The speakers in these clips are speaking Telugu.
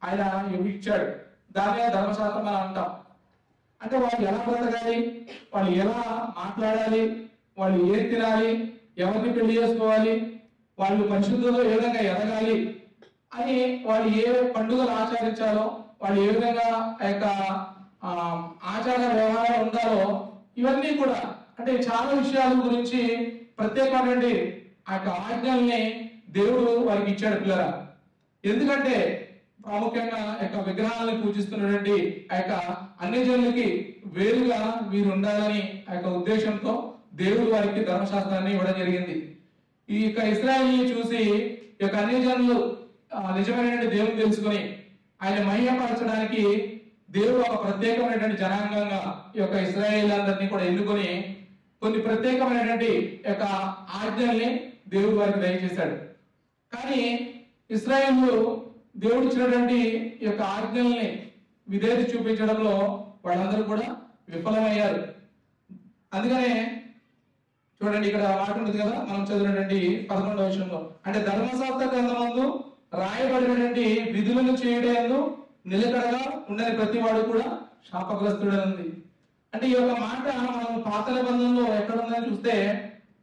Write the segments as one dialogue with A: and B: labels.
A: ఆయన ఇచ్చాడు. దాన్నే ధర్మశాస్త్రం అని అంటాం. అంటే వాళ్ళు ఎలా బ్రతకాలి, వాళ్ళు ఎలా మాట్లాడాలి, వాళ్ళు ఏం తినాలి, ఎవరిని పెళ్లి చేసుకోవాలి, వాళ్ళు పరిశుద్ధులు ఏ విధంగా ఎదగాలి అని, వాళ్ళు ఏ పండుగలు ఆచరించాలో, వాళ్ళు ఏ విధంగా ఆ యొక్క ఆచార వ్యవహారాలు ఉండాలో, ఇవన్నీ కూడా అంటే చాలా విషయాల గురించి ప్రత్యేకమైనటువంటి ఆ యొక్క ఆజ్ఞల్ని దేవుడు వారికి ఇచ్చాడు పిల్లరా. ఎందుకంటే ప్రాముఖ్యంగా యొక్క విగ్రహాలను పూజిస్తున్నటువంటి ఆ యొక్క అన్ని జనులకి వేరుగా వీరు ఉండాలని ఆ యొక్క ఉద్దేశంతో దేవుడు వారికి ధర్మశాస్త్రాన్ని ఇవ్వడం జరిగింది. ఈ యొక్క ఇశ్రాయేలుని చూసి ఈ యొక్క అన్ని జనులు నిజమైనటువంటి దేవుని తెలుసుకొని ఆయన మహిమపరచడానికి దేవుడు ఒక ప్రత్యేకమైనటువంటి జనాంగంగా ఈ యొక్క ఇశ్రాయేలందరినీ కూడా ఎన్నుకొని కొన్ని ప్రత్యేకమైనటువంటి యొక్క ఆజ్ఞల్ని దేవుడు వారికి దయచేశాడు. కానీ ఇశ్రాయేలు దేవుడు ఇచ్చినటువంటి ఈ యొక్క ఆజ్ఞల్ని విధేయత చూపించడంలో వాళ్ళందరూ కూడా విఫలమయ్యారు. అందుకనే చూడండి, ఇక్కడ మాట ఉంటుంది కదా, మనం చదివినటువంటి 11వ వచనంలో, అంటే ధర్మశాస్త్ర గ్రంథమందు రాయబడినటువంటి విధులను చేయడంలో నిలకడగా ఉండని ప్రతి వాడు కూడా శాపగ్రస్తుడే ఉంది. అంటే ఈ యొక్క మాట మనం పాత నిబంధనలో ఎక్కడ ఉందని చూస్తే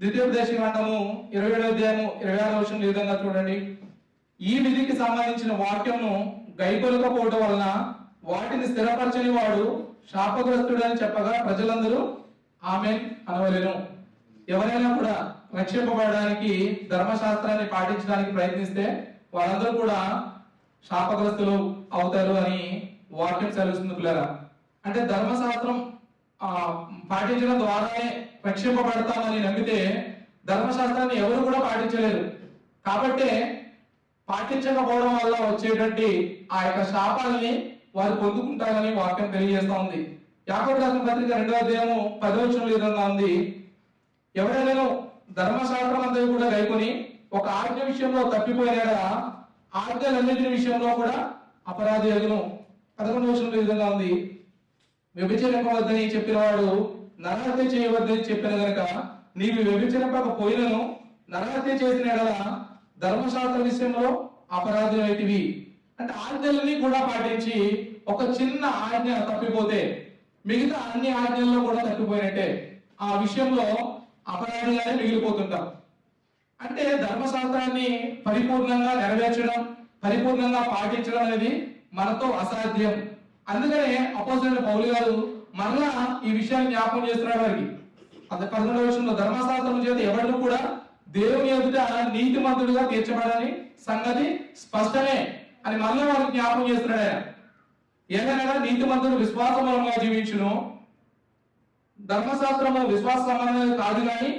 A: ద్వితీయోపదేశకాండము 27వ అధ్యాయము 26వ వచనం ఈ విధంగా చూడండి. ఈ విధికి సంబంధించిన వాక్యము గైకొనకపోవడం వలన వాటిని స్థిరపరచని వాడు శాపగ్రస్తుడని చెప్పగా ప్రజలందరూ ఆమేన్ అనవలెను. ఎవరైనా కూడా రక్షింపబడడానికి ధర్మశాస్త్రాన్ని పాటించడానికి ప్రయత్నిస్తే వాళ్ళందరూ కూడా శాపగ్రస్తులు అవుతారు అని వాక్యం సెలవుస్తుంది పిల్లరా. అంటే ధర్మశాస్త్రం పాటించడం ద్వారానే రక్షింపబడతామని నమ్మితే ధర్మశాస్త్రాన్ని ఎవరు కూడా పాటించలేరు. కాబట్టే పాటించకపోవడం వల్ల వచ్చేటువంటి ఆ యొక్క శాపాలని వారు పొందుకుంటారని వాక్యం తెలియజేస్తా ఉంది. యాకోబు రాసిన పత్రిక 2వ అధ్యాయము 10వ వచనంలో విధంగా ఉంది, ఎవరైనా ధర్మశాస్త్రం అంతా కూడా గైకొని ఒక ఆజ్ఞ విషయంలో తప్పిపోయినాడా ఆజ్ఞలన్నింటి విషయంలో కూడా అపరాధి అగును. 11వ వచనంలో విధంగా ఉంది, వ్యభిచరింపవద్దని చెప్పిన వాడు నరహత్య చేయవద్దని చెప్పిన గనుక నీవు వ్యభిచరింపకపోయినను నరహత్య చేసిన ఎడల ధర్మశాస్త్ర విషయంలో అపరాధి అయితివి. అంటే ఆజ్ఞలని కూడా పాటించి ఒక చిన్న ఆజ్ఞ తప్పిపోతే మిగతా అన్ని ఆజ్ఞల్లో కూడా తప్పిపోయినట్టే, ఆ విషయంలో అపరాధిగానే మిగిలిపోతుంటాం. అంటే ధర్మశాస్త్రాన్ని పరిపూర్ణంగా నెరవేర్చడం, పరిపూర్ణంగా పాటించడం అనేది మనతో అసాధ్యం. అందుకనే అపోస్తలుడైన పౌలు గారు మరలా ఈ విషయాన్ని జ్ఞాపకం చేస్తున్నాడు వారికి. 11వ వచనంలో ధర్మశాస్త్రం చేత ఎవరు కూడా దేవుని ఎదుట నీతిమంతుడిగా తీర్చబడని సంగతి స్పష్టమే అని మరలా వారికి జ్ఞాపకం చేస్తున్నాడు ఆయన. ఏదైనా నీతిమంతుడు విశ్వాస మూలంగా జీవించును, ధర్మశాస్త్రము విశ్వాస సంబంధం కాదు కానీ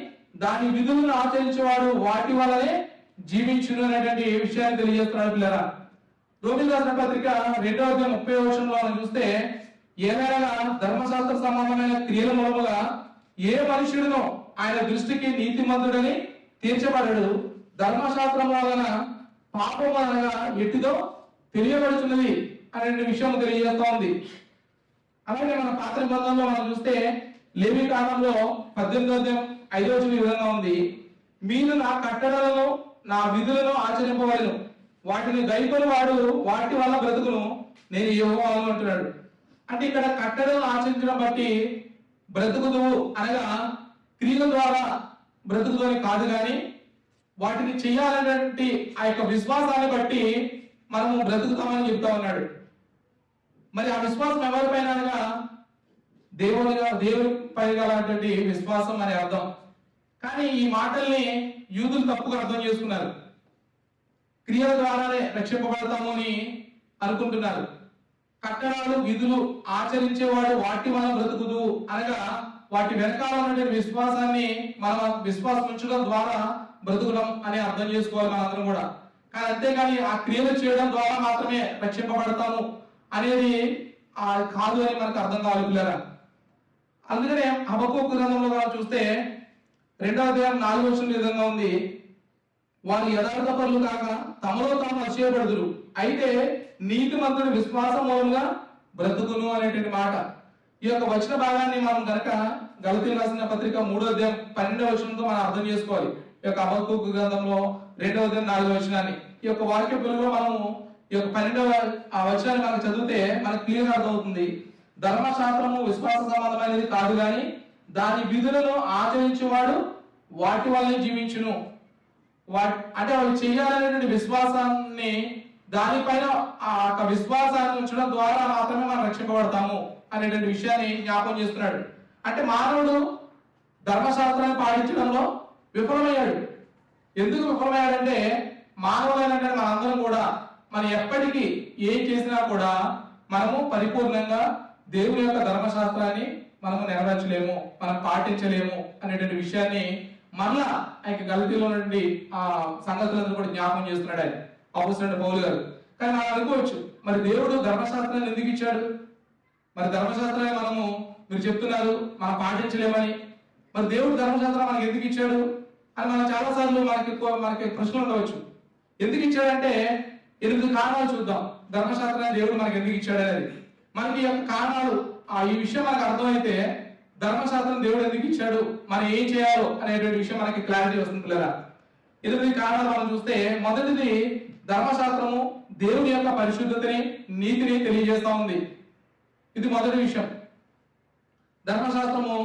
A: దాని విధులను ఆచరించేవాడు వాటి వల్లనే జీవించును అనేటువంటి విషయాన్ని తెలియజేస్తున్నాడు పిల్లరా. రోమిల రాసిన పత్రిక 2వ అధ్యాయం 30వ వచనంలో మనం చూస్తే, ఏదైనా ధర్మశాస్త్ర సంబంధమైన క్రియల మూలముగా ఏ మనుషుడునో ఆయన దృష్టికి నీతిమంతుడని తీర్చబడడు, ధర్మశాస్త్రం వలన పాపం అనగా ఎట్టిదో తెలియబడుతున్నది అనే విషయం తెలియజేస్తా ఉంది. అలాగే మన పాత నిబంధనలో మనం చూస్తే లేవి కాలంలో 18వ అధ్యాయం 5వ వచనం ఈ విధంగా ఉంది, మీరు నా కట్టడలను నా విధులను ఆచరింపవలెను, వాటిని గైకొని వాడు వాటి వల్ల బ్రతుకును, నేను యెహోవాను అంటున్నాడు. అంటే ఇక్కడ కట్టడలను ఆచరించడం బట్టి బ్రతుకుదు అనగా క్రియల ద్వారా బ్రతుకుదు అని కాదు, కానీ వాటిని చేయాలనేటువంటి ఆ యొక్క విశ్వాసాన్ని బట్టి మనము బ్రతుకుతామని చెప్తా ఉన్నాడు. మరి ఆ విశ్వాసం ఎవరిపైన అనగా దేవునిపై గలటువంటి విశ్వాసం అనే అర్థం. కానీ ఈ మాటల్ని యూదులు తప్పుగా అర్థం చేసుకున్నారు. క్రియల ద్వారానే రక్షింపబడతాము అని అనుకుంటున్నారు. కట్టడాలు విధులు ఆచరించేవాడు వాటి వల్ల బ్రతుకుదు అనగా వాటి వెనకాల ఉన్నటువంటి విశ్వాసాన్ని మనం విశ్వాసం ఉంచడం ద్వారా బ్రతుకుడం అని అర్థం చేసుకోవాలి మనందరం కూడా. కానీ అంతేగాని ఆ క్రియలు చేయడం ద్వారా మాత్రమే రక్షింపబడతాము అనేది కాదు అని మనకు అర్థం కావాలి పిల్లరా. అందుకనే హబక్కూకు గ్రంథంలో చూస్తే 2వ అధ్యాయం 4వ వచనం విధంగా ఉంది, వారు యథార్థపరులు కాక తమలో తాము అతిశయపడుదురు, అయితే నీతిమంతుడు విశ్వాసం మూలంగా బ్రతుకును అనేటువంటి మాట. ఈ యొక్క వచన భాగాన్ని మనం కనుక గలతీయులకు రాసిన పత్రిక 3వ అధ్యాయం 12వ వచనంతో మనం అర్థం చేసుకోవాలి. ఈ యొక్క హబక్కూకు గ్రంథంలో 2వ అధ్యాయం 4వ వచనాన్ని ఈ యొక్క వాక్య పిలుగులో మనము ఈ యొక్క 12వ ఆ వచనాన్ని మనకు చదివితే మనకు క్లియర్ అర్థమవుతుంది. ధర్మశాస్త్రము విశ్వాస సంబంధమైనది కాదు కానీ దాని విధులను ఆచరించేవాడు వాటి వల్లనే జీవించును. అంటే వాళ్ళు చేయాలనేటువంటి విశ్వాసాన్ని, దానిపైన ఆ యొక్క విశ్వాసాన్ని ఉంచడం ద్వారా మాత్రమే మనం రక్షింపబడతాము అనేటువంటి విషయాన్ని జ్ఞాపకం చేస్తున్నాడు. అంటే మానవుడు ధర్మశాస్త్రాన్ని పాటించడంలో విఫలమయ్యాడు. ఎందుకు విఫలమయ్యాడంటే మానవులైనటువంటి మనందరం కూడా మనం ఎప్పటికీ ఏం చేసినా కూడా మనము పరిపూర్ణంగా దేవుని యొక్క ధర్మశాస్త్రాన్ని మనము నెరవేర్చలేము, మనం పాటించలేము అనేటువంటి విషయాన్ని మరలా ఆయన గలతీలో నుండి ఆ సంగతులందరూ కూడా జ్ఞాపకం చేస్తున్నాడు ఆయన అపోస్తలుడైన పౌలు గారు. కానీ మనం అనుకోవచ్చు, మరి దేవుడు ధర్మశాస్త్రాన్ని ఎందుకు ఇచ్చాడు? మరి ధర్మశాస్త్రాన్ని మనము మీరు చెప్తున్నారు మనం పాటించలేమని, మరి దేవుడు ధర్మశాస్త్రం మనకి ఎందుకు ఇచ్చాడు అని మనం చాలాసార్లు మనకి ప్రశ్నలు ఉండవచ్చు. ఎందుకు ఇచ్చాడంటే 8 కారణాలు చూద్దాం. ధర్మశాస్త్రాన్ని దేవుడు మనకి ఎందుకు ఇచ్చాడు అనేది మనకి ఈ యొక్క కారణాలు ఈ విషయం మనకు అర్థమైతే ధర్మశాస్త్రం దేవుడు ఎందుకు ఇచ్చాడు, మనం ఏం చేయాలో అనేటువంటి విషయం మనకి క్లారిటీ వస్తుంది పిల్లరా. 8 కారణాలు మనం చూస్తే, మొదటిది ధర్మశాస్త్రము దేవుని యొక్క పరిశుద్ధతని, నీతిని తెలియజేస్తా ఉంది. ఇది మొదటి విషయం ధర్మశాస్త్రము.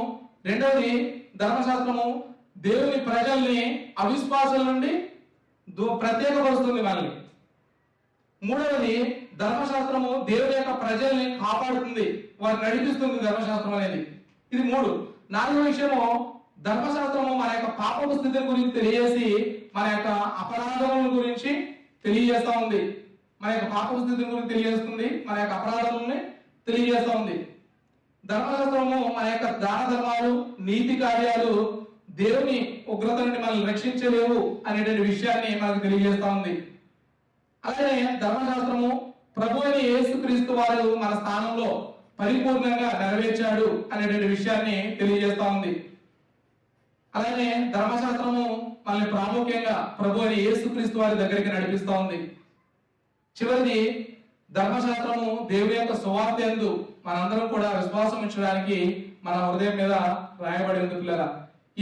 A: రెండవది ధర్మశాస్త్రము దేవుని ప్రజల్ని అవిశ్వాసాల నుండి ప్రత్యేకపరుస్తుంది వాళ్ళని. మూడవది ధర్మశాస్త్రము దేవుని యొక్క ప్రజల్ని కాపాడుతుంది, వారిని నడిపిస్తుంది ధర్మశాస్త్రం అనేది. ఇది 3. 4వ విషయము ధర్మశాస్త్రము మన యొక్క పాపపు స్థితిని గురించి తెలియజేసి మన యొక్క అపరాధముల గురించి తెలియజేస్తా ఉంది. మన యొక్క పాపపు స్థితిని గురించి తెలియజేస్తుంది, మన యొక్క అపరాధముల్ని తెలియజేస్తా ఉంది. ధర్మశాస్త్రము మన యొక్క దాన ధర్మాలు, నీతి కార్యాలు దేవుని ఉగ్రత నుండి మనల్ని రక్షించలేవు అనేటువంటి విషయాన్ని మనకు తెలియజేస్తా ఉంది. అలాగే ధర్మశాస్త్రము ప్రభు అయిన యేసుక్రీస్తు వారు మన స్థానంలో పరిపూర్ణంగా నెరవేర్చాడు అనేటువంటి విషయాన్ని తెలియజేస్తా ఉంది. అలాగే ధర్మశాస్త్రము మనల్ని ప్రాముఖ్యంగా ప్రభు అయిన యేసుక్రీస్తు వారి దగ్గరికి నడిపిస్తా ఉంది. చివరిది ధర్మశాస్త్రము దేవుని యొక్క సువార్త యందు మనందరం కూడా విశ్వాసం ఉంచడానికి మన హృదయం మీద రాయబడి ఉంది పిల్లరా.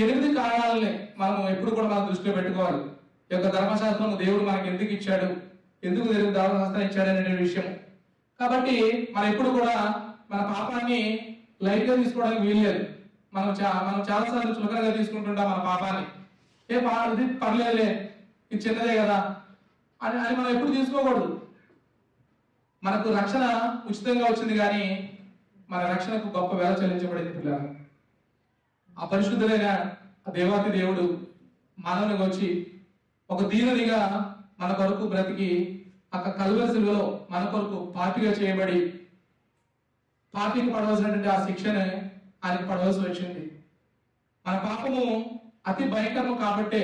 A: 8 కారణాలని మనం ఎప్పుడు కూడా మన దృష్టిలో పెట్టుకోవాలి. ఈ యొక్క ధర్మశాస్త్రము దేవుడు మనకి ఎందుకు ఇచ్చాడు, ఎందుకు దేవుడు ధర్మశాస్త్రం ఇచ్చాడు అనే విషయం. కాబట్టి మనం ఎప్పుడు కూడా మన పాపాన్ని లైట్ గా తీసుకోవడానికి వీల్లేదు. మనం చాలాసార్లు చులకనగా తీసుకుంటుంటాం మన పాపాన్ని. ఇది పర్లేదులే, ఇది చిన్నదే కదా అని మనం ఎప్పుడు తీసుకోకూడదు. మనకు రక్షణ ఉచితంగా వచ్చింది కానీ మన రక్షణకు గొప్ప వేల చెల్లించబడింది పిల్లలు. ఆ పరిశుద్ధుడైన దేవాతి దేవుడు మానవునికి వచ్చి ఒక దీనునిగా మన కొరకు బ్రతికి అక్క కల్వరి శిలువలో మన కొరకు పాపిగా చేయబడి పాపికి పడవలసినటువంటి ఆ శిక్షను ఆయనకు పడవలసి వచ్చింది. మన పాపము అతి భయంకరము కాబట్టే,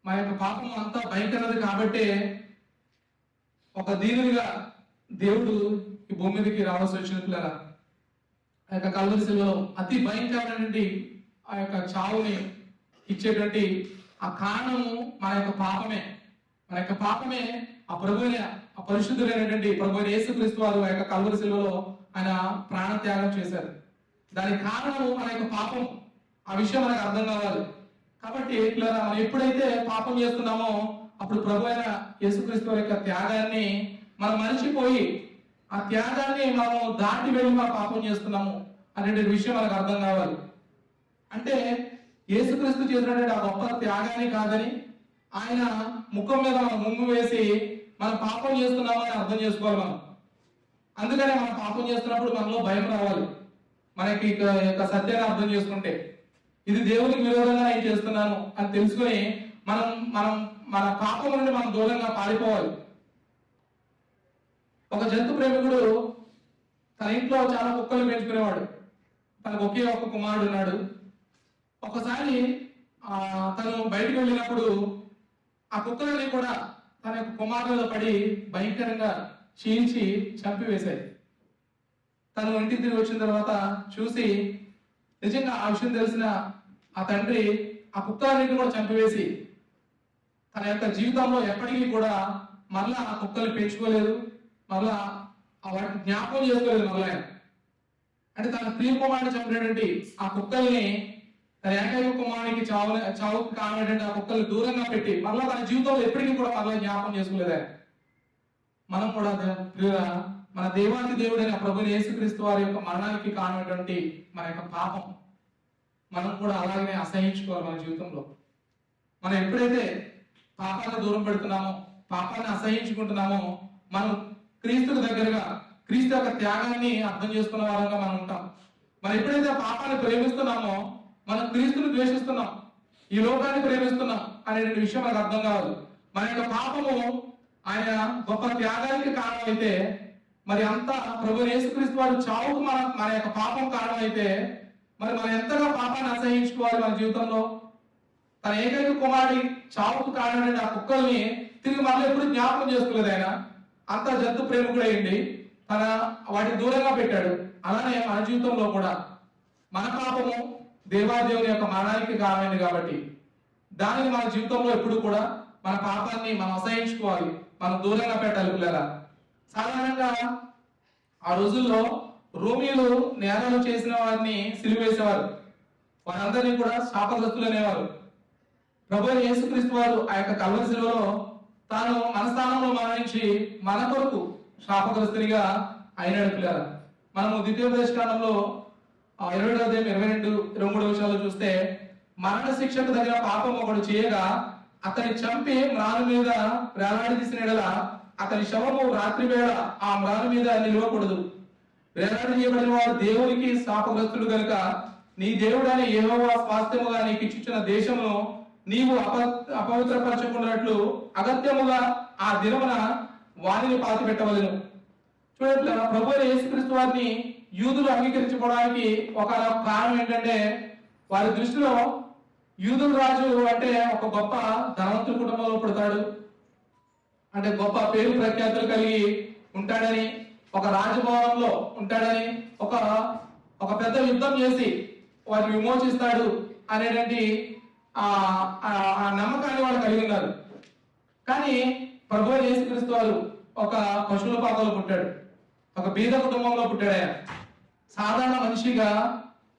A: మన యొక్క పాపము అంతా భయంకరది కాబట్టే ఒక దీనునిగా దేవుడు ఈ భూమి మీదకి రావాల్సి వచ్చింది పిల్లరా. ఆ యొక్క కల్వరి శిలువలో అతి భయంకరమైనటువంటి ఆ యొక్క చావుని ఇచ్చేటువంటి ఆ కారణము మన యొక్క పాపమే. మన యొక్క పాపమే ఆ ప్రభువుని, ఆ పరిశుద్ధులైనటువంటి ప్రభు యేసుక్రీస్తు వారు ఆ యొక్క కల్వరి శిలువలో ఆయన ప్రాణత్యాగం చేశారు. దానికి కారణము మన యొక్క పాపం. ఆ విషయం మనకు అర్థం కావాలి. కాబట్టి పిల్లరా, మనం ఎప్పుడైతే పాపం చేస్తున్నామో అప్పుడు ప్రభు అయిన యేసుక్రీస్తు వారి యొక్క త్యాగాన్ని మనం మరిచిపోయి ఆ త్యాగాన్ని మనము దాటి వెళ్ళి మనం పాపం చేస్తున్నాము అనే విషయం మనకు అర్థం కావాలి. అంటే యేసుక్రీస్తు చేసినటువంటి ఆ గొప్ప త్యాగాన్ని కాదని ఆయన ముఖం మీద మనం ముందు వేసి మనం పాపం చేస్తున్నామని అర్థం చేసుకోవాలి మనం. అందుకనే మనం పాపం చేస్తున్నప్పుడు మనలో భయం రావాలి. మనకి యొక్క సత్యాన్ని అర్థం చేసుకుంటే ఇది దేవునికి విరోధంగా నేను చేస్తున్నాను అని తెలుసుకొని మనం మనం మన పాపం నుండి మనం దూరంగా పారిపోవాలి. ఒక జంతు ప్రేమికుడు తన ఇంట్లో చాలా కుక్కలు పెంచుకునేవాడు. తనకు ఒకే ఒక్క కుమారుడు ఉన్నాడు. ఒకసారి తను బయటకు వెళ్ళినప్పుడు ఆ కుక్కలని కూడా తన యొక్క కుమారులలో పడి భయంకరంగా చీల్చి చంపివేశాయి. తను ఇంటికి తిరిగి వచ్చిన తర్వాత చూసి నిజంగా ఆ విషయం తెలిసిన ఆ తండ్రి ఆ కుక్కలన్నింటిని కూడా చంపివేసి తన యొక్క జీవితంలో ఎప్పటికీ కూడా మరలా ఆ కుక్కలు పెంచుకోలేదు, మరలా వాటిని జ్ఞాపకం చేసుకోలేదు. మరలా అంటే తన ప్రియ కుమారుడు చంపినటువంటి ఆ కుక్కల్ని తన ఏకైక కుమారునికి చావుకు కానటువంటి ఆ కుక్కల్ని దూరంగా పెట్టి మరలా తన జీవితంలో ఎప్పటికీ కూడా మరలా జ్ఞాపకం చేసుకోలేదు. మనం కూడా మన దేవాది దేవుడైన ప్రభు యేసుక్రీస్తు వారి యొక్క మరణానికి కారణమైనటువంటి మన యొక్క పాపం మనం కూడా అలాగనే అసహించుకోవాలి. మన జీవితంలో మనం ఎప్పుడైతే పాపాన్ని దూరం పెడుతున్నామో, పాపాన్ని అసహించుకుంటున్నామో, మనం క్రీస్తుకు దగ్గరగా, క్రీస్తు యొక్క త్యాగాన్ని అర్థం చేసుకున్న వారంగా మనం ఉంటాం. మనం ఎప్పుడైతే పాపాన్ని ప్రేమిస్తున్నామో మనం క్రీస్తుని ద్వేషిస్తున్నాం, ఈ లోకాన్ని ప్రేమిస్తున్నాం అనే విషయం మనకు అర్థం కాదు. మన యొక్క పాపము ఆయన గొప్ప త్యాగానికి కారణమైతే, మరి అంతా ప్రభు యేసుక్రీస్తు వారు చావుకు మన యొక్క పాపం కారణమైతే, మరి మనం ఎంతగా పాపాన్ని అసహించుకోవాలి మన జీవితంలో. తన ఏకైక కుమారుడి చావుకు కారణమైన ఆ కుక్కల్ని తిరిగి మళ్ళీ ఎప్పుడు జ్ఞాపకం చేసుకోలేదు ఆయన. అంత జంతు ప్రేమికుడైంది, తన వాటిని దూరంగా పెట్టాడు. అలానే మన జీవితంలో కూడా మన పాపము దేవాదేవుని యొక్క మరణానికి కారణమైంది కాబట్టి దానిని మన జీవితంలో ఎప్పుడు కూడా మన పాపాన్ని మనం అసహించుకోవాలి, మనం దూరంగా పెట్టాలి పిల్లరా. సాధారణంగా ఆ రోజుల్లో రోమిలు నేరాలు చేసిన వారిని సిలువేసేవారు, వారందరినీ కూడా శాపగ్రస్తులు అనేవారు. ప్రభు యేసుక్రీస్తు వారు ఆ యొక్క కల్వరి శిలువలో తాను మన స్థానంలో మరణించి మన కొరకు శాపగ్రస్తునిగా అయినాడు పిల్లరా. మనము ద్వితీయోపదేశకాండంలో 22వ అధ్యాయం 22, 23 విషయాలు చూస్తే, మరణ శిక్షకు తగిన పాపం ఒకడు చేయగా అతని చంపి మ్రాను మీద వేలాడదీసిన యెడల అతని శవము రాత్రి వేళ ఆ మ్రాను మీద నిలవకూడదు. వేలాడదీయబడిన వాడు దేవునికి శాపగ్రస్తుడు గనుక నీ దేవుడైన యెహోవా స్వాస్థ్యముగా నీకు ఇచ్చిన దేశమును నీవు అపవిత్రపరచుకున్నట్లు అగత్యముగా ఆ దినమున వాణిని పాతి పెట్టవలెను. చూడండి, ప్రభు యేసుక్రీస్తు వారిని యూదులు అంగీకరించుకోవడానికి ఒక కారణం ఏంటంటే, వారి దృష్టిలో యూదుల రాజు అంటే ఒక గొప్ప ధనవంతుల కుటుంబంలో పుడతాడు, అంటే గొప్ప పేరు ప్రఖ్యాతులు కలిగి ఉంటాడని, ఒక రాజభవనంలో ఉంటాడని, ఒక పెద్ద యుద్ధం చేసి వారిని విమోచిస్తాడు అనేటువంటి ఆ నమ్మకాన్ని వాళ్ళు కలిగి ఉన్నారు. కానీ ప్రభు యేసుక్రీస్తు వారు ఒక పశువుల పాకలో పుట్టాడు, ఒక బీద కుటుంబంలో పుట్టాడు. ఆయన సాధారణ మనిషిగా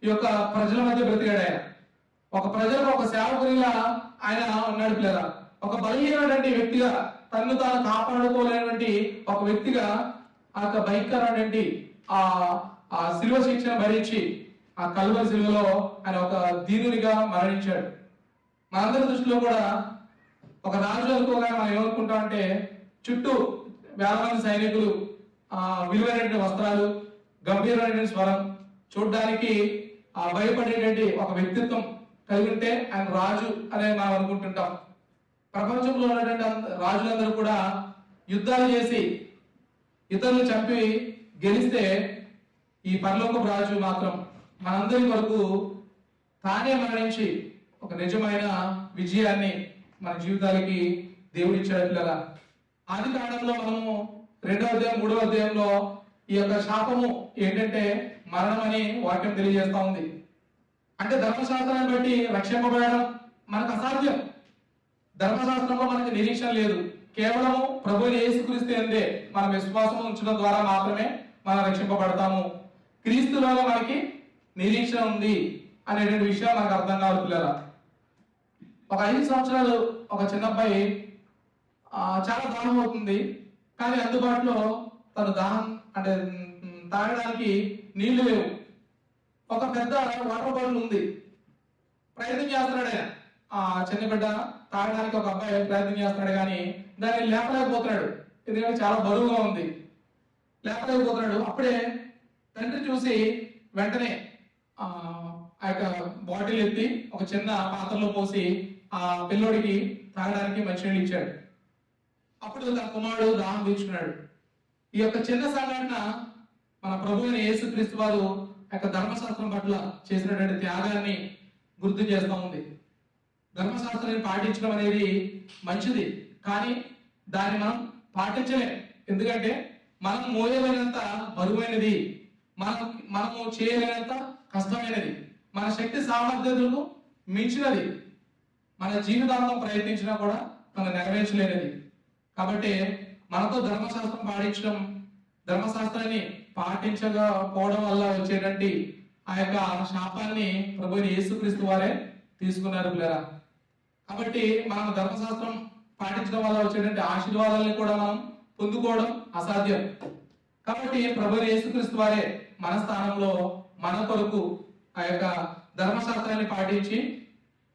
A: ఈ యొక్క ప్రజల మధ్య బ్రతికాడు. ఆయన ఒక ప్రజలకు ఒక సేవకునిగా ఆయన ఉన్నాడు పిల్లరా. ఒక బలహీనటువంటి వ్యక్తిగా, తన్ను తాను కాపాడుకోలేనటువంటి ఒక వ్యక్తిగా ఆ యొక్క భయంకరమైనటువంటి ఆ శిలువ శిక్షణ భరించి ఆ కల్వరి శిలువలో ఆయన ఒక దీనునిగా మరణించాడు. మనందరి దృష్టిలో కూడా ఒక రాజు అనుకోగా మనం ఏమనుకుంటాం అంటే, చుట్టూ వేల మంది సైనికులు, విలువైనటువంటి వస్త్రాలు, గంభీరమైనటువంటి స్వరం, చూడ్డానికి భయపడేటువంటి ఒక వ్యక్తిత్వం కలిగి ఉంటే ఆయన రాజు అనేది మనం అనుకుంటుంటాం. ప్రపంచంలో ఉన్నటువంటి రాజులందరూ కూడా యుద్ధాలు చేసి ఇతరులు చంపి గెలిస్తే, ఈ పరలోకపు రాజు మాత్రం మనందరి వరకు తానే మరణించి ఒక నిజమైన విజయాన్ని మన జీవితాలకి దేవుడు ఇచ్చాడు కదా. ఆది కాండంలో మనము 2వ అధ్యాయం 3వ అధ్యాయంలో ఈ యొక్క శాపము ఏంటంటే మరణం అని వాక్యం తెలియజేస్తా ఉంది. అంటే ధర్మశాస్త్రాన్ని బట్టి రక్షింపబడడం మనకు అసాధ్యం. ధర్మశాస్త్రంలో మనకు నిరీక్షణ లేదు. కేవలము ప్రభువు యేసుక్రీస్తు యందే మన విశ్వాసం ఉంచడం ద్వారా మాత్రమే మనం రక్షింపబడతాము. క్రీస్తులో మనకి నిరీక్షణ ఉంది అనేటువంటి విషయం మనకు అర్థం కావాలి పిల్లరా. ఒక 5 సంవత్సరాలు ఒక చిన్న అబ్బాయి చాలా దాహం అవుతుంది, కానీ అందుబాటులో తను దాహం అంటే తాగడానికి నీళ్లు లేవు. ఒక పెద్ద వాటర్ బాటిల్ ఉంది, ప్రయత్నం చేస్తున్నాడు ఆయన. చిన్న బిడ్డ తాగడానికి ఒక అబ్బాయి ప్రయత్నం చేస్తున్నాడు, కానీ దాన్ని లేపలేకపోతున్నాడు, ఎందుకంటే చాలా బరువుగా ఉంది, లేపలేకపోతున్నాడు. అప్పుడే తండ్రి చూసి వెంటనే ఆ యొక్క బాటిల్ ఎత్తి ఒక చిన్న పాత్రలో పోసి ఆ పిల్లోడికి తాగడానికి మంచినీళ్ళు ఇచ్చాడు. అప్పుడు తన కుమారుడు దాహం తీర్చుకున్నాడు. ఈ యొక్క చిన్న సంఘటన మన ప్రభువైన యేసుక్రీస్తు వారు యొక్క ధర్మశాస్త్రం పట్ల చేసినటువంటి త్యాగాన్ని గుర్తు చేస్తూ ఉంది. ధర్మశాస్త్రాన్ని పాటించడం అనేది మంచిది, కానీ దాన్ని మనం పాటించలేం. ఎందుకంటే మనం మోయలేనంత బరువైనది, మనము చేయలేనంత కష్టమైనది, మన శక్తి సామర్థ్యాలకు మించినది, మన జీవితాంతం ప్రయత్నించినా కూడా మనం నెరవేర్చలేనిది. కాబట్టి మనతో ధర్మశాస్త్రాన్ని పాటించకపోవడం వల్ల వచ్చేటువంటి ఆ యొక్క శాపాన్ని ప్రభువైన యేసుక్రీస్తు వారే తీసుకున్నారు పిల్లరా. కాబట్టి మనం ధర్మశాస్త్రం పాటించడం వల్ల వచ్చేటువంటి ఆశీర్వాదాలను కూడా మనం పొందుకోవడం అసాధ్యం. కాబట్టి ప్రభువైన యేసుక్రీస్తు వారే మన స్థానంలో మన కొరకు ఆ యొక్క ధర్మశాస్త్రాన్ని పాటించి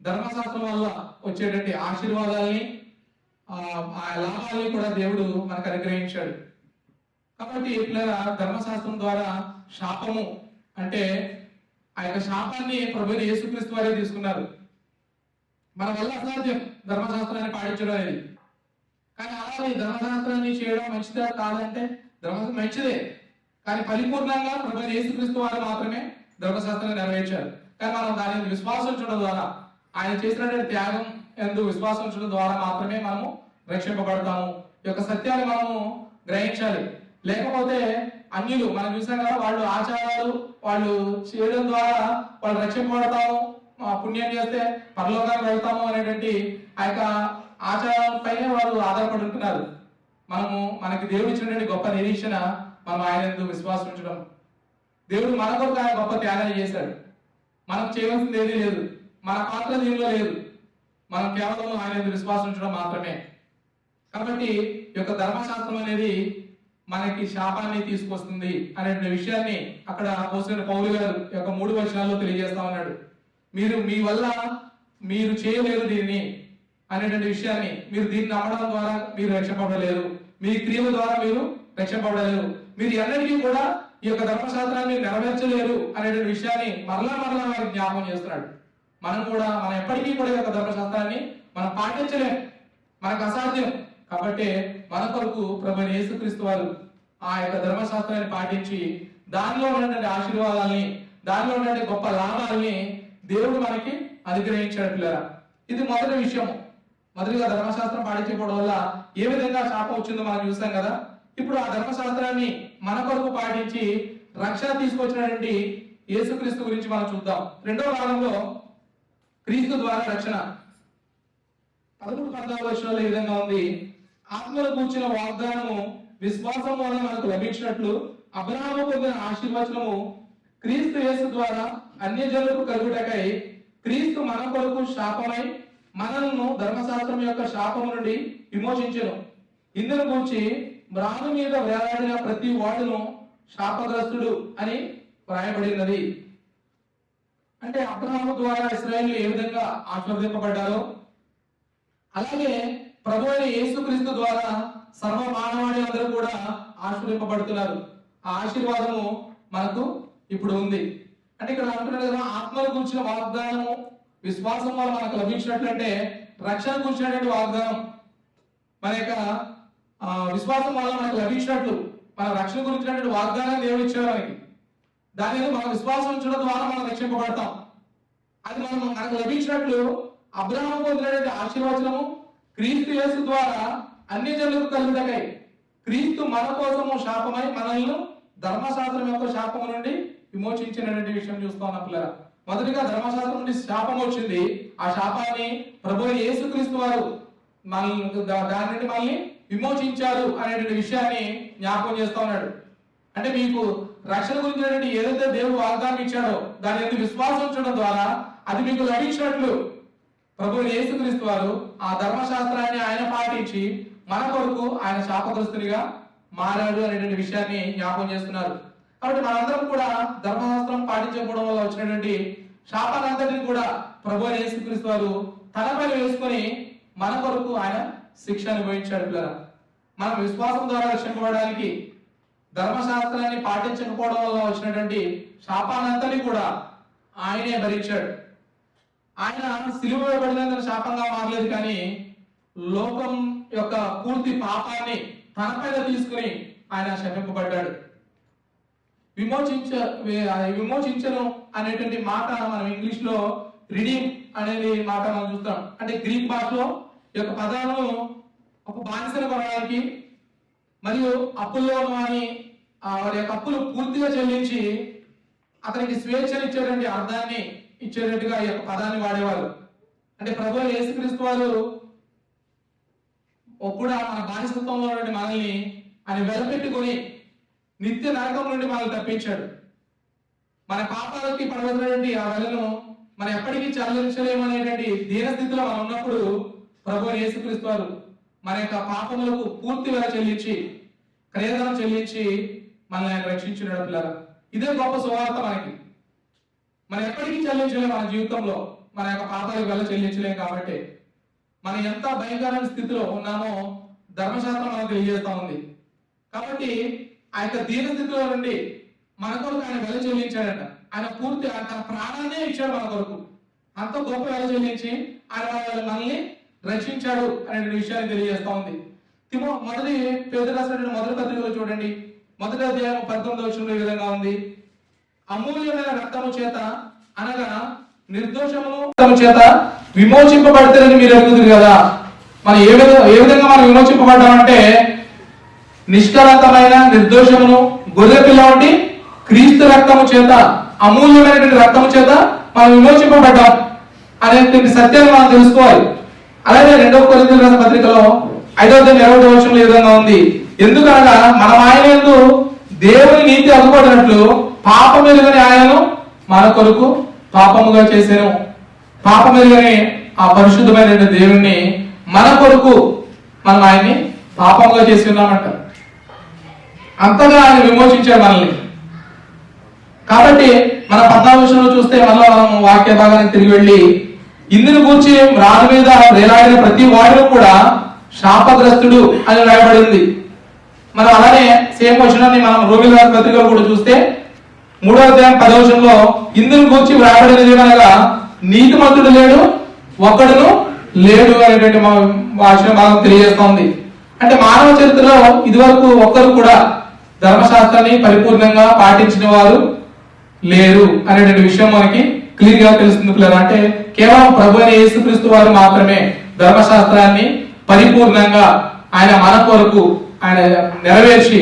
A: ధర్మశాస్త్రం వల్ల వచ్చేటువంటి ఆశీర్వాదాల్ని ఆ లాభాలని కూడా దేవుడు మనకు అనుగ్రహించాడు. కాబట్టి పిల్లల ధర్మశాస్త్రం ద్వారా శాపము అంటే ఆ యొక్క శాపాన్ని ప్రభువైన యేసుక్రీస్తు వారే తీసుకున్నారు. మన వల్ల అసాధ్యం ధర్మశాస్త్రాన్ని పాటించడం అనేది. కానీ అలాగే ధర్మశాస్త్రాన్ని చేయడం మంచిదా కాదంటే ధర్మశాస్త్రం మంచిదే, కానీ పరిపూర్ణంగా ప్రభువైన యేసుక్రీస్తు వారు మాత్రమే ధర్మశాస్త్రాన్ని నెరవేర్చారు. కానీ మనం దానిని విశ్వాసం ఉంచడం ద్వారా, ఆయన చేసినటువంటి త్యాగం ఎందు విశ్వాసం ఉంచడం ద్వారా మాత్రమే మనము రక్షింపబడతాము. ఈ యొక్క సత్యాన్ని మనము గ్రహించాలి. లేకపోతే అన్యులు మనం చూసాం కదా, వాళ్ళు ఆచారాలు వాళ్ళు చేయడం ద్వారా వాళ్ళు రక్షింపబడతాము, పుణ్యం చేస్తే పరలోకానికి వెళ్తాము అనేటువంటి ఆ యొక్క ఆచారాలపైనే వాళ్ళు ఆధారపడి ఉంటున్నారు. మనకి దేవుడు ఇచ్చినటువంటి గొప్ప నిరీక్షణ మనం ఆయన ఎందు విశ్వాసం ఉంచడం. దేవుడు మన కొరకు ఆయన గొప్ప త్యాగాన్ని చేశాడు. మనం చేయవలసింది ఏదీ లేదు, మన పాత్ర దీనిలో లేదు, మనం కేవలం ఆయన ఎందు విశ్వాసం ఉంచడం మాత్రమే. కాబట్టి ఈ యొక్క ధర్మశాస్త్రం అనేది మనకి శాపాన్ని తీసుకొస్తుంది అనే విషయాన్ని అక్కడ అపోస్తలుడైన పౌలు గారు యొక్క 3 వచనాల్లో తెలియజేస్తా ఉన్నాడు. మీరు మీ వల్ల మీరు చేయలేరు దీన్ని అనేటువంటి విషయాన్ని, మీరు దీన్ని నమ్మడం ద్వారా మీరు రక్షింపబడలేరు, మీ క్రియల ద్వారా మీరు రక్షింపబడలేరు, మీరు ఎన్నటికీ కూడా ఈ యొక్క ధర్మశాస్త్రాన్ని నెరవేర్చలేరు అనేటువంటి విషయాన్ని మరలా వారికి జ్ఞాపకం చేస్తున్నాడు. మనం ఎప్పటికీ కూడా ఈ యొక్క ధర్మశాస్త్రాన్ని మనం పాటించలేం, మనకు అసాధ్యం. కాబట్టి మన కొరకు ప్రభువైన యేసుక్రీస్తు వారు ఆ యొక్క ధర్మశాస్త్రాన్ని పాటించి దానిలో ఉన్నటువంటి ఆశీర్వాదాలని, దానిలో ఉన్నటువంటి గొప్ప లాభాలని దేవుడు మనకి అనుగ్రహించాడు పిల్లరా. ఇది మొదటి విషయము. మొదటిగా ధర్మశాస్త్రం పాటించకపోవడం వల్ల ఏ విధంగా శాపం వచ్చిందో మనం చూసాం కదా. ఇప్పుడు ఆ ధర్మశాస్త్రాన్ని మన కొరకు పాటించి రక్షణ తీసుకొచ్చినటువంటి యేసుక్రీస్తు గురించి మనం చూద్దాం. 2వ భాగంలో క్రీస్తు ద్వారా రక్షణ 13-14 వచనాల్లో ఈ విధంగా ఉంది. ఆత్మలో కూర్చున్న వాగ్దానము విశ్వాసం వలన మనకు లభించినట్లు అబ్రహాము పొందిన ఆశీర్వచనము క్రీస్తు యేసు ద్వారా అన్యజనులకు కలుగుటకై క్రీస్తు మన కొరకు శాపమై మనల్ని ధర్మశాస్త్రం యొక్క శాపము నుండి విమోచించెను. ఇందును గురించి మ్రాను మీద వేలాడిన ప్రతి వాడును శాపగ్రస్తుడు అని వ్రాయబడినది. అంటే అబ్రహాము ద్వారా ఇశ్రాయేలు ఏ విధంగా ఆశీర్వదింపబడ్డారో అలాగే ప్రభువైన యేసుక్రీస్తు ద్వారా సర్వ మానవాళి అందరూ కూడా ఆశీర్వదింపబడుతున్నారు. ఆ ఆశీర్వాదము మనకు ఇప్పుడు ఉంది. అంటే ఇక్కడ అంటున్నాడు కదా, ఆత్మల గురించిన వాగ్దానము విశ్వాసం వల్ల మనకు లభించినట్లంటే రక్షణ గురించినటువంటి వాగ్దానం మన యొక్క విశ్వాసం వల్ల మనకు లభించినట్లు, మన రక్షణ గురించినటువంటి వాగ్దానం దేవుడు ఇచ్చాడు మనకి. దాని మీద మన విశ్వాసం ఉంచడం ద్వారా మనం రక్షింపబడతాం. అది మనకు లభించినట్లు అబ్రహాము పొందినటువంటి ఆశీర్వచనము క్రీస్తు యేసు ద్వారా అన్ని జనులకు కలుగుటకై క్రీస్తు మన కోసము శాపమై మనల్ని ధర్మశాస్త్రం యొక్క శాపము నుండి విమోచించినటువంటి విషయం చూస్తా ఉన్నాం పిల్లల. మొదటిగా ధర్మశాస్త్రం నుండి శాపం వచ్చింది. ఆ శాపాన్ని ప్రభువైన యేసుక్రీస్తు వారు దాని నుండి మనల్ని విమోచించారు అనేటువంటి విషయాన్ని జ్ఞాపకం చేస్తా ఉన్నాడు. అంటే మీకు రక్షణ గురించినటువంటి ఏదైతే దేవుడు వాగ్దానం ఇచ్చాడో దాని మీద విశ్వాసం ఉంచడం ద్వారా అది మీకు లభించినట్లు ప్రభువైన యేసుక్రీస్తు వారు ఆ ధర్మశాస్త్రాన్ని ఆయన పాటించి మన కొరకు ఆయన శాపగ్రస్తునిగా మారాడు అనేటువంటి విషయాన్ని జ్ఞాపకం చేస్తున్నారు. కాబట్టి మనందరం కూడా ధర్మశాస్త్రం పాటించకపోవడం వల్ల వచ్చినటువంటి శాపాలంతటిని కూడా ప్రభువైన యేసుక్రీస్తు వారు తలపై వేసుకొని మన కొరకు ఆయన శిక్ష అనుభవించాడు పిల్లల. మనం విశ్వాసం ద్వారా రక్షింపబడడానికి ధర్మశాస్త్రాన్ని పాటించకపోవడం వల్ల వచ్చినటువంటి శాపాలంతని కూడా ఆయనే భరించాడు. ఆయన సిలువ వేయబడినందున శాపంగా మారలేదు, కానీ లోకం యొక్క పూర్తి పాపాన్ని తన పైన తీసుకుని ఆయన శపింపబడ్డాడు. విమోచించను అనేటువంటి మాట మనం ఇంగ్లీష్ లో రిడీమ్ అనేది మాట మనం చూస్తాం. అంటే గ్రీక్ భాషలో ఈ యొక్క పదాలను ఒక బానిసను కొనడానికి మరియు అప్పుల్లో అని వారి యొక్క అప్పులు పూర్తిగా చెల్లించి అతనికి స్వేచ్ఛనిచ్చేటువంటి అర్థాన్ని ఇచ్చేటట్టుగా ఈ యొక్క పదాన్ని వాడేవారు. అంటే ప్రభువైన యేసుక్రీస్తు వారు కూడా మన బానిసత్వంలో మనల్ని ఆయన వెలపెట్టుకొని నిత్య నరకం నుండి మనల్ని తప్పించాడు. మన పాపాలకి పడవలసినటువంటి ఆ వెలను మనం ఎప్పటికీ చెల్లించలేమనేటువంటి దీనస్థితిలో మనం ఉన్నప్పుడు ప్రభువైన యేసుక్రీస్తు వారు మన యొక్క పాపములకు పూర్తి వెల చెల్లించి క్రయధనం చెల్లించి మనల్ని ఆయన రక్షించినాడు పిల్లరా. ఇదే గొప్ప సువార్త మనకి. మనం ఎప్పటికీ చెల్లించలేం మన జీవితంలో, మన యొక్క పాపాలకు వెల చెల్లించలేం. కాబట్టి మనం ఎంత భయంకరమైన స్థితిలో ఉన్నామో ధర్మశాస్త్రం మనకు తెలియజేస్తా ఉంది. కాబట్టి ఆ యొక్క దీన స్థితిలో నుండి మన కొరకు ఆయన వెల చెల్లించాడట. ఆయన పూర్తి తన ప్రాణాన్నే ఇచ్చాడు మన కొరకు. అంత గొప్ప వెల చెల్లించి ఆయన మనల్ని రక్షించాడు అనే విషయాన్ని తెలియజేస్తా ఉంది. మొదటి పేతురు రాసిన మొదటి పత్రికలో చూడండి, మొదటి అధ్యాయం 19వ వచనంలో ఈ విధంగా ఉంది. అమూల్యమైన రక్తము చేత అనగా నిర్దోషమును రక్తము చేత విమోచింపబడతారని మీరు అడుగుతారు కదా. మనం ఏ విధంగా మనం విమోచింపబడ్డామంటే నిష్కలంకమైన నిర్దోషమును గొర్రె పిల్ల వంటి క్రీస్తు రక్తము చేత, అమూల్యమైనటువంటి రక్తము చేత మనం విమోచింపబడ్డాం అనేటువంటి సత్యాన్ని మనం తెలుసుకోవాలి. అలాగే 2వ కొరింథీయుల రాసిన పత్రికలో 5వ అధ్యాయం 20వ వచనంలో ఈ విధంగా ఉంది. ఎందుకనగా మనం ఆయన యందు దేవుని నీతి అగుపడినట్లు పాపం ఎరుగని ఆయనను మన కొరకు పాపముగా చేసాను. పాపం ఎరుగని ఆ పరిశుద్ధమైన దేవుణ్ణి మన కొరకు మనం ఆయన్ని పాపముగా చేసి ఉన్నామంట. అంతగా ఆయన విమోచించాడు మనల్ని. కాబట్టి మన 14వ వచనంలో చూస్తే మనలో మనం వాక్య భాగానికి తిరిగి వెళ్ళి, ఇందుని గూర్చి రాజు మీద వేలాడిన ప్రతి వాడు కూడా శాపగ్రస్తుడు అని రాయబడింది. మనం అలానే సేమ్ వచనాన్ని మనం రోమిల రాసిన పత్రికలో కూడా చూస్తే 3వ అధ్యాయం 10వ వచనంలో ఇందుని గూర్చి రాయబడినది ఏమనగా నీతిమంతుడు లేడు, ఒక్కడును లేడు అనేటువంటి వాచన భాగం తెలియజేస్తోంది. అంటే మానవ చరిత్రలో ఇదివరకు ఒక్కరు కూడా ధర్మశాస్త్రాన్ని పరిపూర్ణంగా పాటించిన వారు లేరు అనేటువంటి విషయం మనకి క్లియర్ గా తెలుస్తుంది పిల్లలు. అంటే కేవలం ప్రభు అయిన యేసుక్రీస్తు వారు మాత్రమే ధర్మశాస్త్రాన్ని పరిపూర్ణంగా ఆయన మన కొరకు ఆయన నెరవేర్చి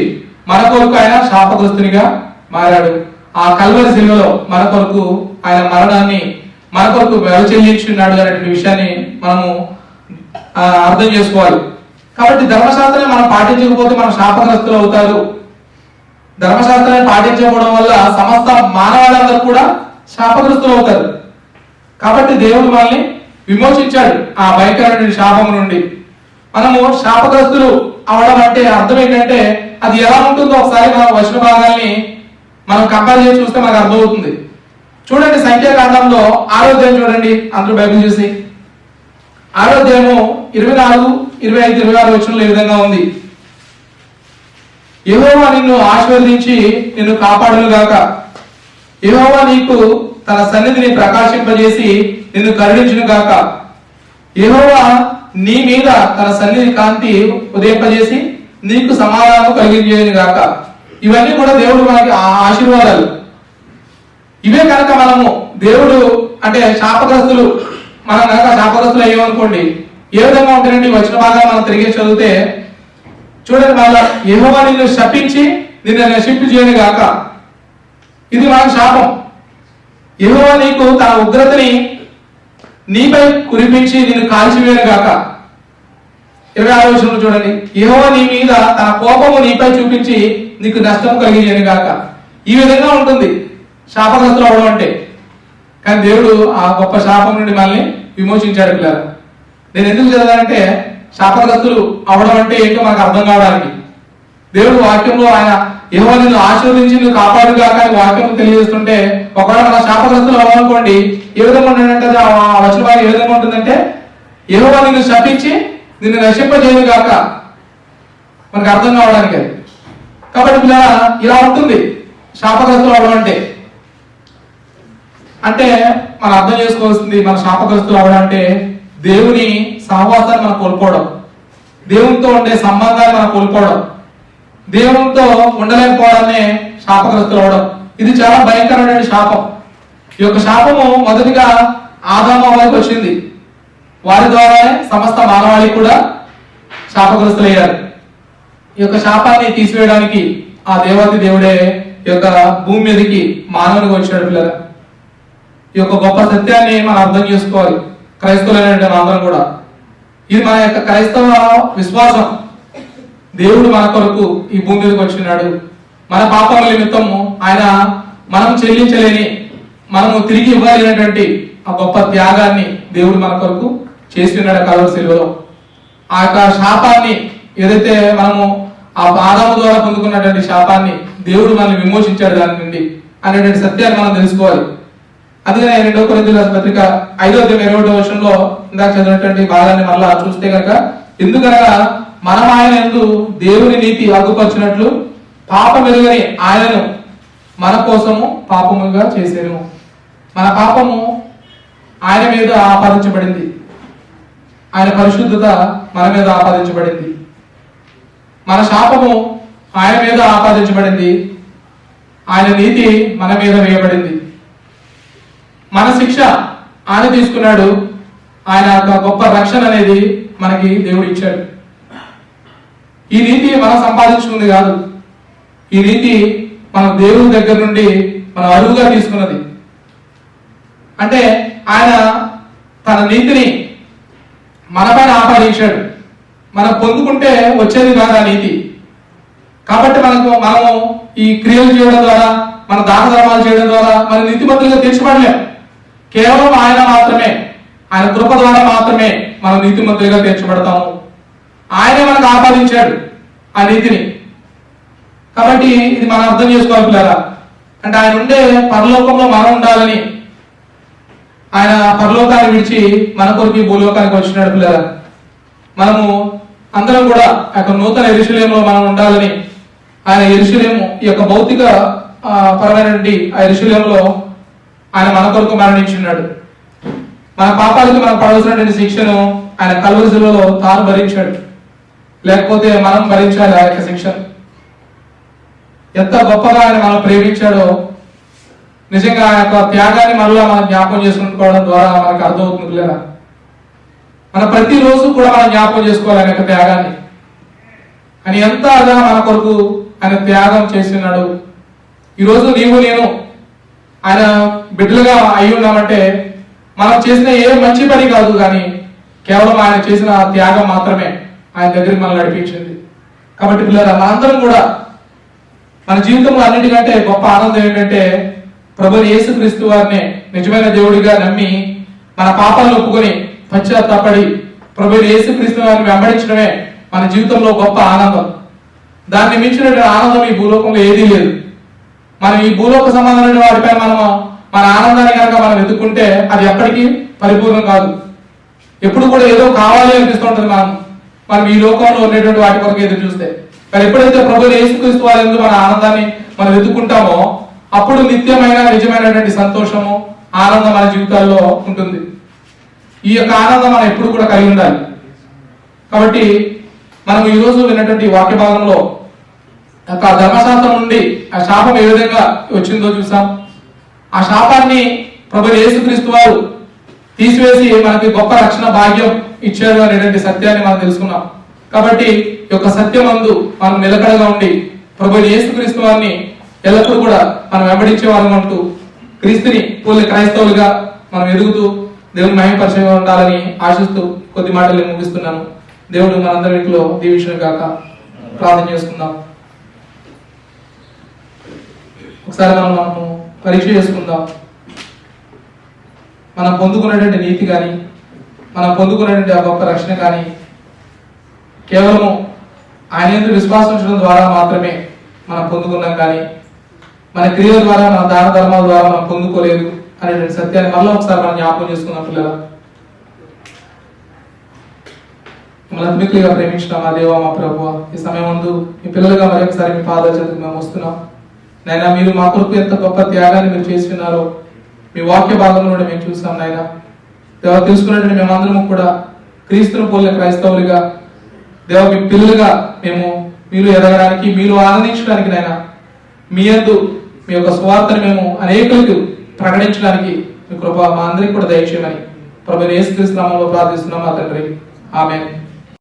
A: మన కొరకు ఆయన శాపగ్రస్తునిగా మారాడు. ఆ కల్వరి శిలువలో మన కొరకు ఆయన మరణాన్ని మన కొరకు వెల చెల్లించున్నాడు అనేటువంటి విషయాన్ని మనము అర్థం చేసుకోవాలి. కాబట్టి ధర్మశాస్త్రాన్ని మనం పాటించకపోతే మనం శాపగ్రస్తులు అవుతారు. ధర్మశాస్త్రాన్ని పాటించకపోవడం వల్ల సమస్త మానవాళ్ళందరూ కూడా శాపగ్రస్తులు అవుతారు. కాబట్టి దేవుడు మనల్ని విమోచించాడు ఆ భయంకరమైన శాపం నుండి. మనము శాపగ్రస్తులు అవడం అంటే అర్థం ఏంటంటే అది ఎలా ఉంటుందో ఒకసారి మన వచన భాగాల్ని మనం కంపేర్ చేసి చూస్తే మనకు అర్థమవుతుంది. చూడండి, సంఖ్యాకాండంలో 6వ అధ్యాయం చూడండి, అందరూ బైబిల్ చూసి 6వ అధ్యాయము 24, 25, 26 వచనంలో ఈ విధంగా ఉంది. యెహోవా నిన్ను ఆశీర్వదించి నిన్ను కాపాడును గాక. యెహోవా నీకు తన సన్నిధిని ప్రకాశింపజేసి నిన్ను కరుణించును గాక. యెహోవా నీ మీద తన సన్నిధి కాంతి ఉదయింపజేసి నీకు సమాధానం కలిగించేయను గాక. ఇవన్నీ కూడా దేవుడు మనకి ఆశీర్వాదాలు. ఇవే కనుక మనము దేవుడు అంటే శాపగ్రస్తులు మనం కనుక శాపగ్రస్తులు అయ్యామనుకోండి, ఏ విధంగా ఉంటారండి? వచ్చిన భాగాలు మనం తిరిగి చదివితే చూడండి, మళ్ళా యెహోవా నిన్ను శపించి నిన్ను నశింపు చేయను గాక. ఇది మనకు శాపం. యెహోవా నీకు తన ఉగ్రతని నీపై కురిపించి నిన్ను కాల్చివేయను గాక. 26వ వచనంలో చూడండి, యెహోవా నీ మీద తన కోపము నీపై చూపించి నీకు నష్టం కలిగించను గాక. ఈ విధంగా ఉంటుంది శాపగ్రస్తులు అవడం అంటే. కానీ దేవుడు ఆ గొప్ప శాపం నుండి మనల్ని విమోచించాడు పిల్లలు. నేను ఎందుకు చదివానంటే శాపగ్రస్తులు అవడం అంటే ఏంటో మనకు అర్థం కావడానికి. దేవుడు వాక్యంలో ఆయన యెహోవా నిన్ను ఆశీర్వదించి నువ్వు కాపాడు గాక అని వాక్యం తెలియజేస్తుంటే, ఒకవేళ మన శాపగ్రస్తులు అవ్వాలనుకోండి, ఏ విధంగా ఉంటుందంటే ఆ వచన భాగం ఏ విధంగా ఉంటుందంటే యెహోవా నిన్ను శపించి నిన్ను నశింపజేయను గాక, మనకు అర్థం కావడానికి అది. కాబట్టి ఇలా ఉంటుంది శాపగ్రస్తులు అవడం అంటే మనం అర్థం చేసుకోవాల్సింది, మన శాపగ్రస్తులు అవడం అంటే దేవుని సహవాసాన్ని మనం కోల్పోవడం, దేవునితో ఉండే సంబంధాన్ని మనం కోల్పోవడం, దేవునితో ఉండలేకపోవడాన్ని శాపగ్రస్తులు అవడం. ఇది చాలా భయంకరమైన శాపం. ఈ యొక్క శాపము మొదటిగా ఆదాము హవ్వకు వచ్చింది. వారి ద్వారానే సమస్త మానవాళికి కూడా శాపగ్రస్తులయ్యారు. ఈ యొక్క శాపాన్ని తీసివేయడానికి ఆ దేవాది దేవుడే ఈ యొక్క భూమి మీదకి మానవునికి వచ్చాడు పిల్లలు. ఈ యొక్క గొప్ప సత్యాన్ని మనం అర్థం చేసుకోవాలి క్రైస్తవులైన అందరం కూడా. ఇది మన యొక్క క్రైస్తవ విశ్వాసం. దేవుడు మన కొరకు ఈ భూమి మీదకి వచ్చినాడు. మన పాపముల నిమిత్తము ఆయన మనం చెల్లించలేని, మనము తిరిగి ఇవ్వలేనటువంటి ఆ గొప్ప త్యాగాన్ని దేవుడు మన కొరకు చేస్తున్నాడు కల్వరి శిలువలో. ఆ యొక్క శాపాన్ని ఏదైతే మనము ఆ ఆదాము ద్వారా పొందుకున్నటువంటి శాపాన్ని దేవుడు మనల్ని విమోచించాడు దాని నుండి అనేటువంటి సత్యాన్ని మనం తెలుసుకోవాలి. అందుకనే 2 కొరింథీయుల పత్రిక 5:21 ఇందాక చదివినటువంటి భాగాన్ని మరలా చూస్తే కనుక, ఎందుకనగా మనం ఆయన యందు దేవుని నీతి అగుపరిచినట్లు పాపం ఎరుగని ఆయనను మన కోసము పాపముగా చేసేను. మన పాపము ఆయన మీద ఆపాదించబడింది, ఆయన పరిశుద్ధత మన మీద ఆపాదించబడింది. మన శాపము ఆయన మీద ఆపాదించబడింది, ఆయన నీతి మన మీద వేయబడింది. మన శిక్ష ఆయన తీసుకున్నాడు, ఆయన యొక్క గొప్ప రక్షణ అనేది మనకి దేవుడు ఇచ్చాడు. ఈ నీతి మనం సంపాదించుకుంది కాదు, ఈ నీతి మన దేవుని దగ్గర నుండి మనం అరువుగా తీసుకున్నది. అంటే ఆయన తన నీతిని మనపైన ఆపాదించాడు. మనం పొందుకుంటే వచ్చేది కాదు ఆ నీతి. కాబట్టి మనము ఈ క్రియలు చేయడం ద్వారా, మన దాన ధర్మాలు చేయడం ద్వారా మన నీతిమంతులుగా తీర్చబడలేం. కేవలం ఆయన మాత్రమే, ఆయన కృప ద్వారా మాత్రమే మనం నీతిమంతులుగా తీర్చబడతాము. ఆయనే మనకు ఆపాదించాడు ఆ నీతిని. కాబట్టి ఇది మనం అర్థం చేసుకోవాలి పిల్లరా. అంటే ఆయన ఉండే పరలోకంలో మనం ఉండాలని ఆయన పరలోకాన్ని విడిచి మన కొరకు భూలోకానికి వచ్చినాడు పిల్లరా. మనము అందరం కూడా ఆ యొక్క నూతన యెరూషలేములో మనం ఉండాలని ఆయన యెరూషలేము ఈ యొక్క భౌతిక పరమైనటువంటి ఆ యెరూషలేములో ఆయన మన కొరకు మరణించున్నాడు. మన పాపాలకు మనం పడవలసినటువంటి శిక్షను ఆయన కల్వరి శిలువలో తాను భరించాడు. లేకపోతే మనం భరించాలి ఆ యొక్క శిక్షను. ఎంత గొప్పగా ఆయన మనం ప్రేమించాడో నిజంగా ఆ యొక్క త్యాగాన్ని మనలో మనం జ్ఞాపకం చేసుకుంటుకోవడం ద్వారా మనకు అర్థమవుతుంది లేదా. మన ప్రతిరోజు కూడా మనం జ్ఞాపకం చేసుకోవాలి ఆయన యొక్క త్యాగాన్ని. అని ఎంత అదా మన కొరకు ఆయన త్యాగం చేస్తున్నాడు. ఈరోజు నీవు నేను ఆయన బిడ్డలుగా అయి ఉన్నామంటే మనం చేసిన ఏ మంచి పని కాదు, కానీ కేవలం ఆయన చేసిన త్యాగం మాత్రమే ఆయన దగ్గరికి మనం నడిపించింది. కాబట్టి పిల్లలు మనందరం కూడా మన జీవితంలో అన్నిటికంటే గొప్ప ఆనందం ఏంటంటే ప్రభువు యేసుక్రీస్తు వారిని నిజమైన దేవుడిగా నమ్మి మన పాపాలను ఒప్పుకొని పశ్చాత్తాపడి ప్రభువు యేసుక్రీస్తు వారిని వెంబడించడమే మన జీవితంలో గొప్ప ఆనందం. దాన్ని మించినటువంటి ఆనందం ఈ భూలోకంలో ఏదీ లేదు. మనం ఈ భూలోక సంబంధమైన వాటిపై మన ఆనందాన్ని కనుక మనం వెతుక్కుంటే అది ఎప్పటికీ పరిపూర్ణం కాదు. ఎప్పుడు కూడా ఏదో కావాలి అనిపిస్తూ ఉంటుంది మనం ఈ లోకంలో ఉండేటువంటి వాటి కొరకు ఎదురు చూస్తే. కానీ ఎప్పుడైతే ప్రభువు యేసుక్రీస్తు వారి యందు మన ఆనందాన్ని మనం వెతుక్కుంటామో అప్పుడు నిత్యమైన నిజమైనటువంటి సంతోషము ఆనందం మన జీవితాల్లో ఉంటుంది. ఈ యొక్క ఆనందం మనం ఎప్పుడు కూడా కలిగి ఉండాలి. కాబట్టి మనం ఈరోజు విన్నటువంటి వాక్య భాగంలో యొక్క ధర్మశాస్త్రం నుండి ఆ శాపం ఏ విధంగా వచ్చిందో చూసాం. ఆ శాపాన్ని ప్రభువు యేసుక్రీస్తు వారు తీసివేసి మనకి గొప్ప రక్షణ భాగ్యం ఇచ్చారు అనేటువంటి సత్యాన్ని మనం తెలుసుకున్నాం. కాబట్టి ఈ యొక్క సత్యమందు మనం నిలకడగా ఉండి ప్రభువు యేసుక్రీస్తు వారిని ఎల్లప్పుడూ కూడా మనం వెంబడించే వాళ్ళం అంటూ క్రీస్తుని పోలి క్రైస్తవులుగా మనం ఎదుగుతూ దేవుని మహిమపరిచయంగా ఉండాలని ఆశిస్తూ కొద్ది మాటలు ముగిస్తున్నాను. దేవుడు మనందరిలో దీవించును గాక. ప్రార్థన చేసుకుందాం. ఒకసారి మనము పరీక్ష చేసుకుందాం. మనం పొందుకున్నటువంటి నీతి కానీ మనం పొందుకున్నటువంటి ఆ గొప్ప రక్షణ కానీ కేవలము ఆయన యందు విశ్వాసం ఉంచడం ద్వారా మాత్రమే మనం పొందుకున్నాం, కానీ మన క్రియల ద్వారా మన దాన ధర్మాల ద్వారా మనం పొందుకోలేదు అనేటువంటి సత్యాన్ని మళ్ళీ ఒకసారి మనం జ్ఞాపకం చేసుకున్నాం. పిల్లల మిమ్మల్ని అద్భుతంగా ప్రేమించిన మా దేవ మా ప్రభువ, ఈ సమయం ముందు మీ పిల్లలుగా మరొకసారి మీ పాదాల చెంతకు మేము వస్తున్నాం. నైనా మీరు మా కొరకు ఎంత గొప్ప త్యాగాన్ని మీరు చేసి ఉన్నారో మీ వాక్య భాగంలో కూడా మేము చూసాం. నాయన దేవ తెలుసుకున్నటువంటి మేమందరం కూడా క్రీస్తును పోలిన క్రైస్తవులుగా దేవ మీ పిల్లలుగా మేము మీరు ఎదగడానికి మీరు ఆనందించడానికి నాయన మీ యందు మీ యొక్క స్వార్థను మేము అనేకులకు ప్రకటించడానికి మీ కృప మా అందరికి కూడా దయచేయమని ప్రభువు యేసుక్రీస్తు నామములో ప్రార్థిస్తున్నాం మా తండ్రి. ఆమేన్.